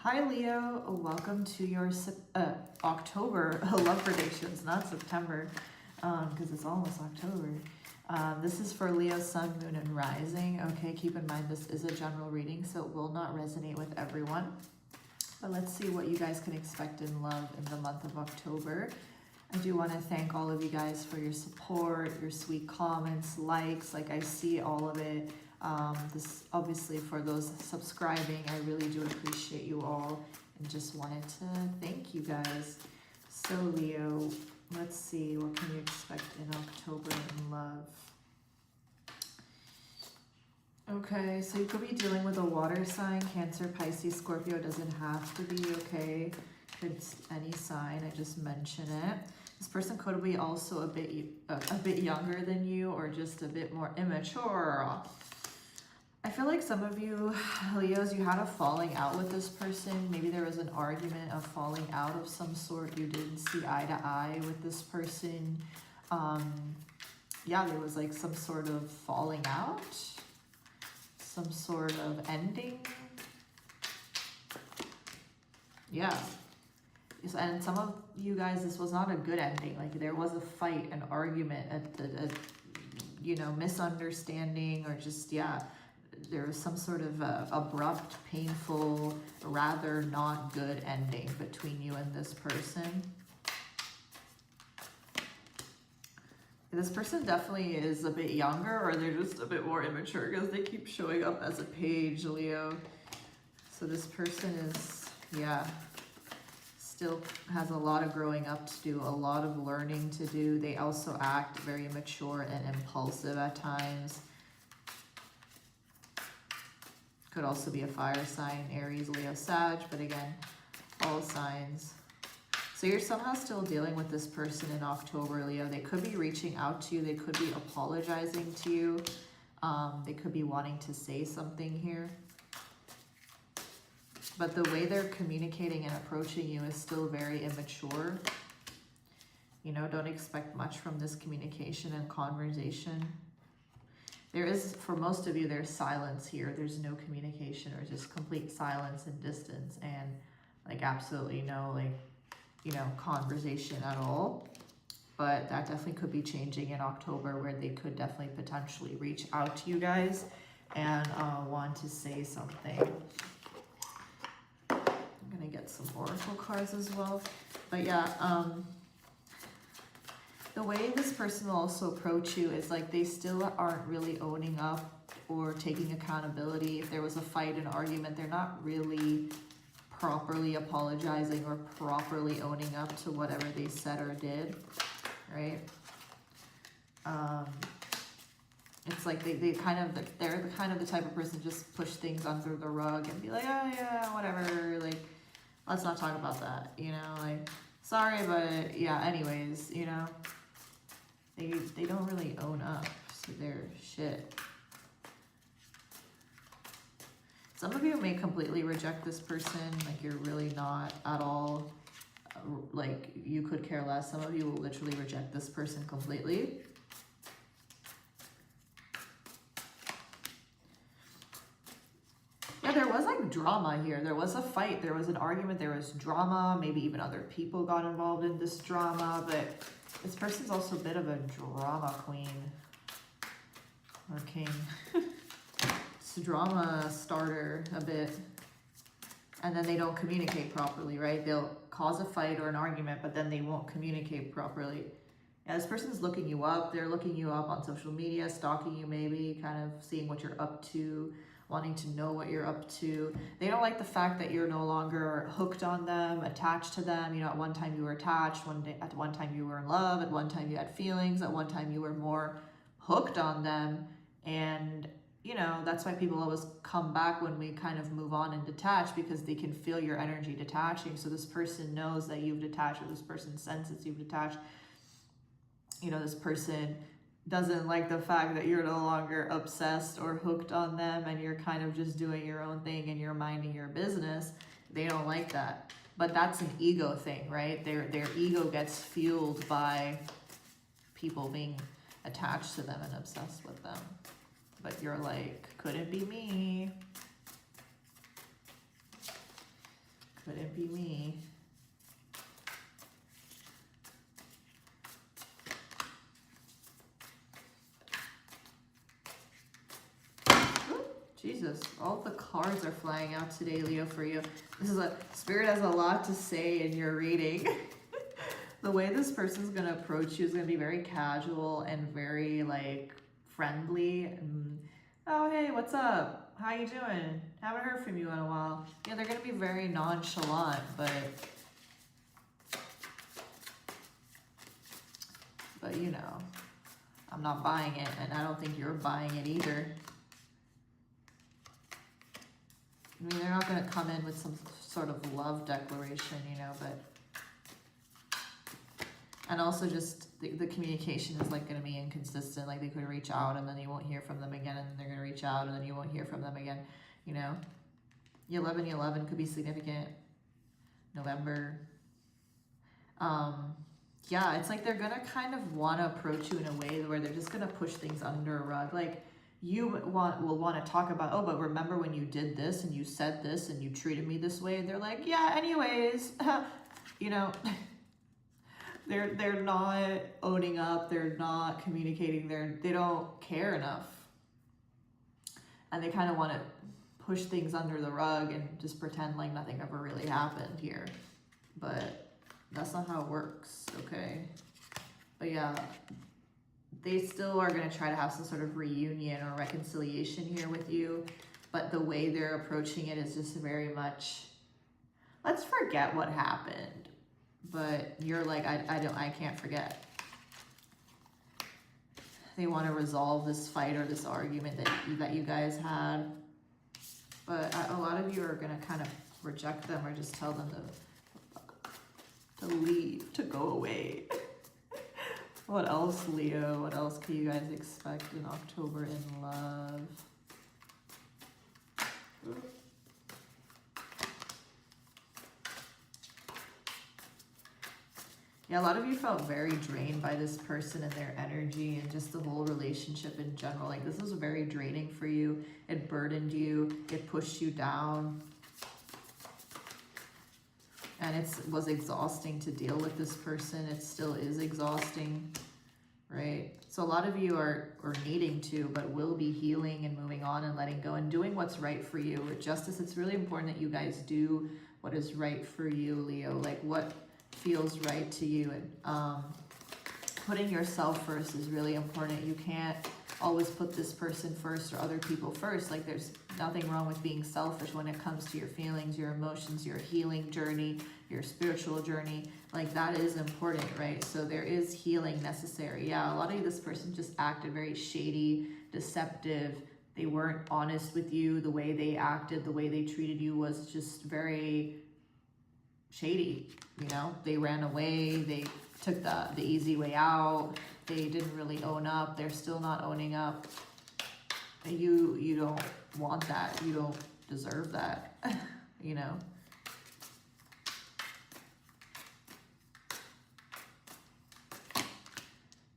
Hi Leo, welcome to your October love predictions, not September, because it's almost October. This is for Leo, Sun, Moon, and Rising. Okay, keep in mind this is a general reading, so it will not resonate with everyone. But let's see what you guys can expect in love in the month of October. I do want to thank all of you guys for your support, your sweet comments, likes. Like I see all of it. This obviously for those subscribing, I really do appreciate you all and just wanted to thank you guys. So Leo, let's see, what can you expect in October in love? Okay, so you could be dealing with a water sign, Cancer, Pisces, Scorpio. Doesn't have to be, okay? It's any sign, I just mention it. This person could be also a bit younger than you or just a bit more immature. I feel like some of you, Leos, you had a falling out with this person. Maybe there was an argument of falling out of some sort. You didn't see eye to eye with this person. Yeah, there was like some sort of falling out, some sort of ending. Yeah. And some of you guys, this was not a good ending. Like there was a fight, an argument, you know, misunderstanding, or just, yeah, there was some sort of abrupt, painful, rather not good ending between you and this person. This person definitely is a bit younger, or they're just a bit more immature because they keep showing up as a page, Leo. So this person is, yeah, still has a lot of growing up to do, a lot of learning to do. They also act very mature and impulsive at times. Could also be a fire sign, Aries, Leo, Sag, but again, all signs. So you're somehow still dealing with this person in October, Leo. They could be reaching out to you. They could be apologizing to you. They could be wanting to say something here. But the way they're communicating and approaching you is still very immature. You know, don't expect much from this communication and conversation. There is, for most of you, there's silence here. There's no communication or just complete silence and distance and like absolutely no, like, you know, conversation at all. But that definitely could be changing in October, where they could definitely potentially reach out to you guys and want to say something. I'm gonna get some oracle cards as well. But yeah, the way this person will also approach you is like they still aren't really owning up or taking accountability. If there was a fight, an argument, they're not really properly apologizing or properly owning up to whatever they said or did, right? It's like they're the kind of the type of person to just push things under the rug and be like, oh yeah, whatever, like, let's not talk about that, you know, like, sorry, but yeah, anyways, you know, they don't really own up to their shit. Some of you may completely reject this person, like you're really not at all, like you could care less. Some of you will literally reject this person completely. Yeah, there was like drama here. There was a fight, there was an argument, there was drama. Maybe even other people got involved in this drama, but this person's also a bit of a drama queen or king. It's a drama starter a bit. And then they don't communicate properly, right? They'll cause a fight or an argument, but then they won't communicate properly. Yeah, this person's looking you up. They're looking you up on social media, stalking you maybe, kind of seeing what you're up to, wanting to know what you're up to. They don't like the fact that you're no longer hooked on them, attached to them. You know, at one time you were attached, at one time you were in love, at one time you had feelings, at one time you were more hooked on them. And, you know, that's why people always come back when we kind of move on and detach, because they can feel your energy detaching. So this person knows that you've detached, or this person senses you've detached. You know, this person doesn't like the fact that you're no longer obsessed or hooked on them and you're kind of just doing your own thing and you're minding your business. They don't like that. But that's an ego thing, right? Their ego gets fueled by people being attached to them and obsessed with them. But you're like, couldn't be me. Couldn't be me. Jesus, all the cards are flying out today, Leo, for you. This is Spirit has a lot to say in your reading. The way this person's going to approach you is going to be very casual and very, like, friendly. And, oh, hey, what's up? How you doing? Haven't heard from you in a while. Yeah, they're going to be very nonchalant, but you know, I'm not buying it, and I don't think you're buying it either. I mean, they're not going to come in with some sort of love declaration, you know, but... And also just the communication is, like, going to be inconsistent. Like, they could reach out, and then you won't hear from them again, and then they're going to reach out, and then you won't hear from them again, you know? 11/11 could be significant. November. Yeah, it's like they're going to kind of want to approach you in a way where they're just going to push things under a rug. Like, you will want to talk about, oh, but remember when you did this and you said this and you treated me this way? And they're like, yeah, anyways, you know, they're not owning up. They're not communicating. They don't care enough. And they kind of want to push things under the rug and just pretend like nothing ever really happened here. But that's not how it works, okay? But yeah, they still are going to try to have some sort of reunion or reconciliation here with you, but the way they're approaching it is just very much, let's forget what happened. But you're like, I can't forget. They want to resolve this fight or this argument that you guys had, but a lot of you are going to kind of reject them or just tell them to leave, to go away. What else, Leo? What else can you guys expect in October in love? Yeah, a lot of you felt very drained by this person and their energy and just the whole relationship in general. Like, this was very draining for you. It burdened you. It pushed you down. And it was exhausting to deal with this person. It still is exhausting, right? So a lot of you are needing to, but will be healing and moving on and letting go and doing what's right for you. With justice, it's really important that you guys do what is right for you, Leo. Like, what feels right to you. And putting yourself first is really important. You can't always put this person first or other people first. Like, there's nothing wrong with being selfish when it comes to your feelings, your emotions, your healing journey, your spiritual journey. Like, that is important, right? So there is healing necessary. Yeah, a lot of this person just acted very shady, deceptive. They weren't honest with you. The way they acted, the way they treated you was just very shady, you know? They ran away. They took the easy way out. They didn't really own up. They're still not owning up. You don't want that. You don't deserve that, you know?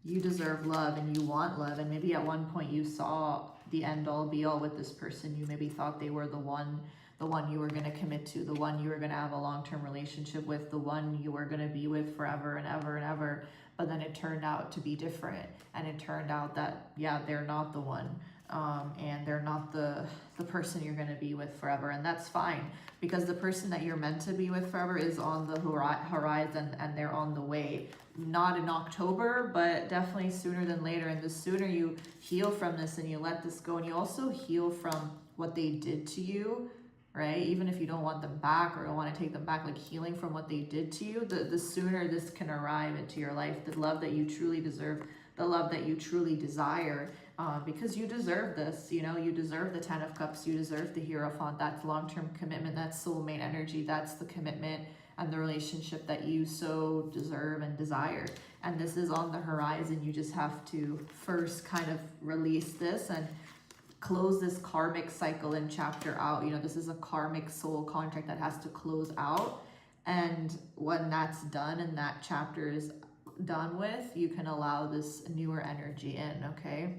You deserve love and you want love. And maybe at one point you saw the end all be all with this person. You maybe thought they were the one you were going to commit to, the one you were going to have a long-term relationship with, the one you were going to be with forever and ever and ever. But then it turned out to be different. And it turned out that, yeah, they're not the one. And they're not the person you're going to be with forever. And that's fine, because the person that you're meant to be with forever is on the horizon and they're on the way. Not in October, but definitely sooner than later. And the sooner you heal from this and you let this go, and you also heal from what they did to you, right? Even if you don't want them back or don't want to take them back, like healing from what they did to you, the sooner this can arrive into your life, the love that you truly deserve, the love that you truly desire, because you deserve this, you know, you deserve the 10 of Cups, you deserve the Hierophant. That's long-term commitment, that's soulmate energy, that's the commitment and the relationship that you so deserve and desire. And this is on the horizon. You just have to first kind of release this and close this karmic cycle and chapter out. You know, this is a karmic soul contract that has to close out. And when that's done and that chapter is done with, you can allow this newer energy in, okay?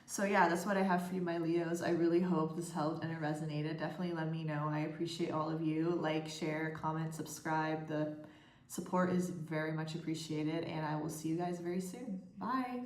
So yeah, that's what I have for you, my Leos. I really hope this helped and it resonated. Definitely let me know. I appreciate all of you. Like, share, comment, subscribe. The support is very much appreciated, and I will see you guys very soon. Bye.